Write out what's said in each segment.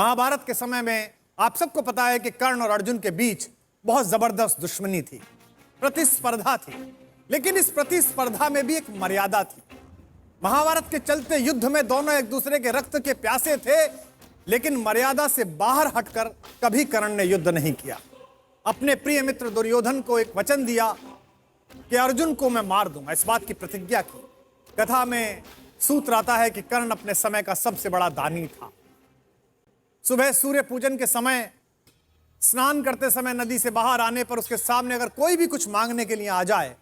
महाभारत के समय में आप सबको पता है कि कर्ण और अर्जुन के बीच बहुत जबरदस्त दुश्मनी थी, प्रतिस्पर्धा थी। लेकिन इस प्रतिस्पर्धा में भी एक मर्यादा थी। महाभारत के चलते युद्ध में दोनों एक दूसरे के रक्त के प्यासे थे, लेकिन मर्यादा से बाहर हटकर कभी कर्ण ने युद्ध नहीं किया। अपने प्रिय मित्र दुर्योधन को एक वचन दिया कि अर्जुन को मैं मार दूंगा, इस बात की प्रतिज्ञा की। कथा में सूत्र आता है कि कर्ण अपने समय का सबसे बड़ा दानी था। सुबह सूर्य पूजन के समय स्नान करते समय नदी से बाहर आने पर उसके सामने अगर कोई भी कुछ मांगने के लिए आ जाए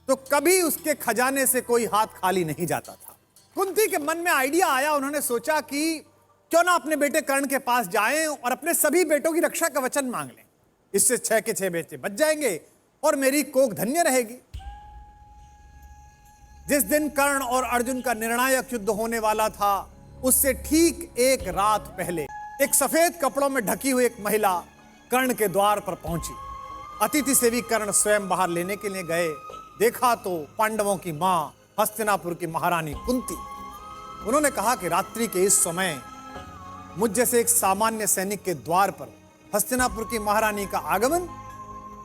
तो कभी उसके खजाने से कोई हाथ खाली नहीं जाता था। कुंती के मन में आइडिया आया, उन्होंने सोचा कि क्यों ना अपने बेटे कर्ण के पास जाएं और अपने सभी बेटों की रक्षा का वचन मांग लें। इससे 6 के 6 बेटे बच जाएंगे और मेरी कोख धन्य रहेगी। जिस दिन कर्ण और अर्जुन का निर्णायक युद्ध होने वाला था, उससे ठीक एक रात पहले एक सफेद कपड़ों में ढकी हुई एक महिला कर्ण के द्वार पर पहुंची। अतिथि सेवी कर्ण स्वयं बाहर लेने के लिए गए। देखा तो पांडवों की मां हस्तिनापुर की महारानी कुंती। उन्होंने कहा कि रात्रि के इस समय मुझ जैसे एक सामान्य सैनिक के द्वार पर हस्तिनापुर की महारानी का आगमन।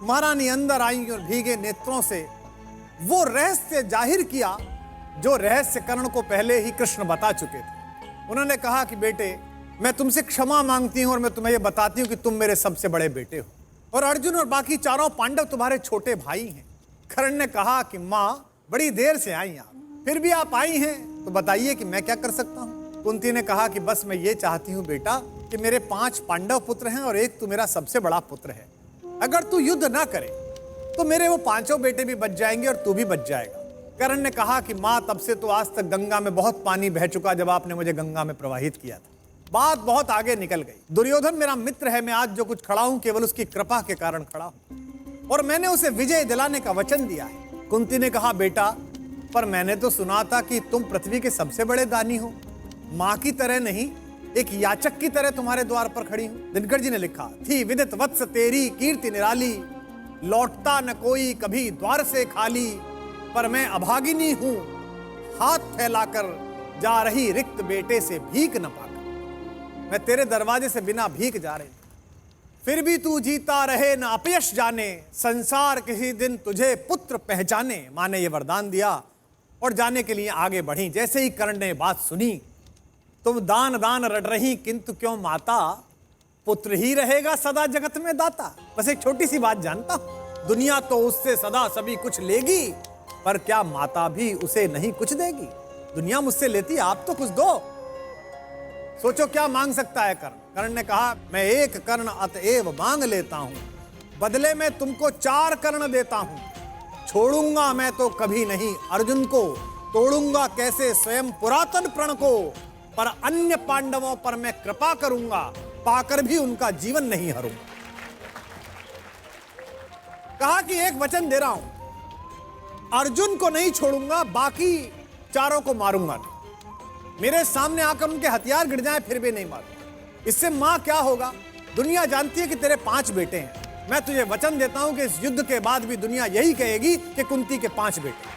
महारानी अंदर आई और भीगे नेत्रों से वो रहस्य जाहिर किया जो रहस्य कर्ण को पहले ही कृष्ण बता चुके थे। उन्होंने कहा कि बेटे, मैं तुमसे क्षमा मांगती हूं और मैं तुम्हें यह बताती हूं कि तुम मेरे सबसे बड़े बेटे हो और अर्जुन और बाकी चारों पांडव तुम्हारे छोटे भाई हैं। कर्ण ने कहा कि मां, बड़ी देर से आई आप, फिर भी आप आई हैं तो बताइए कि मैं क्या कर सकता हूं। कुंती ने कहा कि बस मैं ये चाहती हूं बेटा कि मेरे 5 पांडव पुत्र हैं और एक तू मेरा सबसे बड़ा पुत्र है। अगर तू युद्ध ना करे तो मेरे वो 5 बेटे भी बच जाएंगे और तू भी बच जाएगा। कर्ण ने कहा कि मां, तब से तो आज तक गंगा में बहुत पानी बह चुका जब आपने मुझे गंगा में प्रवाहित किया था। बात बहुत आगे निकल गई। दुर्योधन मेरा मित्र है, मैं आज जो कुछ खड़ा हूं केवल उसकी कृपा के कारण खड़ा हूं और मैंने उसे विजय दिलाने का वचन दिया है। कुंती ने कहा बेटा, पर मैंने तो सुना था कि तुम पृथ्वी के सबसे बड़े दानी हो। मां की तरह नहीं, एक याचक की तरह तुम्हारे द्वार पर खड़ी हूं। दिनकर जी ने लिखा, थी विदित वत्स तेरी कीर्ति निराली, लौटता न कोई कभी द्वार से खाली, पर मैं अभागिनी हूं हाथ फैलाकर, जा रही रिक्त बेटे से भीख न पाकर। मैं तेरे दरवाजे से बिना भीख जा रही, फिर भी तू जीता रहे न अपयश जाने, संसार किसी दिन तुझे पुत्र पहचाने। मां ने यह वरदान दिया और जाने के लिए आगे बढ़ी। जैसे ही कर्ण ने बात सुनी, तुम दान दान रट रही किंतु क्यों माता, पुत्र ही रहेगा सदा जगत में दाता। बस एक छोटी सी बात जानता हूं, दुनिया तो उससे सदा सभी कुछ लेगी, पर क्या माता भी उसे नहीं कुछ देगी। दुनिया मुझसे लेती, आप तो कुछ दो। सोचो क्या मांग सकता है कर्ण। कर्ण ने कहा, मैं एक कर्ण अतएव मांग लेता हूं, बदले में तुमको 4 कर्ण देता हूं। छोड़ूंगा मैं तो कभी नहीं अर्जुन को, तोड़ूंगा कैसे स्वयं पुरातन प्रण को, पर अन्य पांडवों पर मैं कृपा करूंगा, पाकर भी उनका जीवन नहीं हरूंगा। कहा कि एक वचन दे रहा हूं, अर्जुन को नहीं छोड़ूंगा, बाकी चारों को मारूंगा नहीं। मेरे सामने आकर उनके हथियार गिर जाएं फिर भी नहीं मारूंगा। इससे मां क्या होगा, दुनिया जानती है कि तेरे 5 बेटे हैं। मैं तुझे वचन देता हूं कि इस युद्ध के बाद भी दुनिया यही कहेगी कि कुंती के 5 बेटे।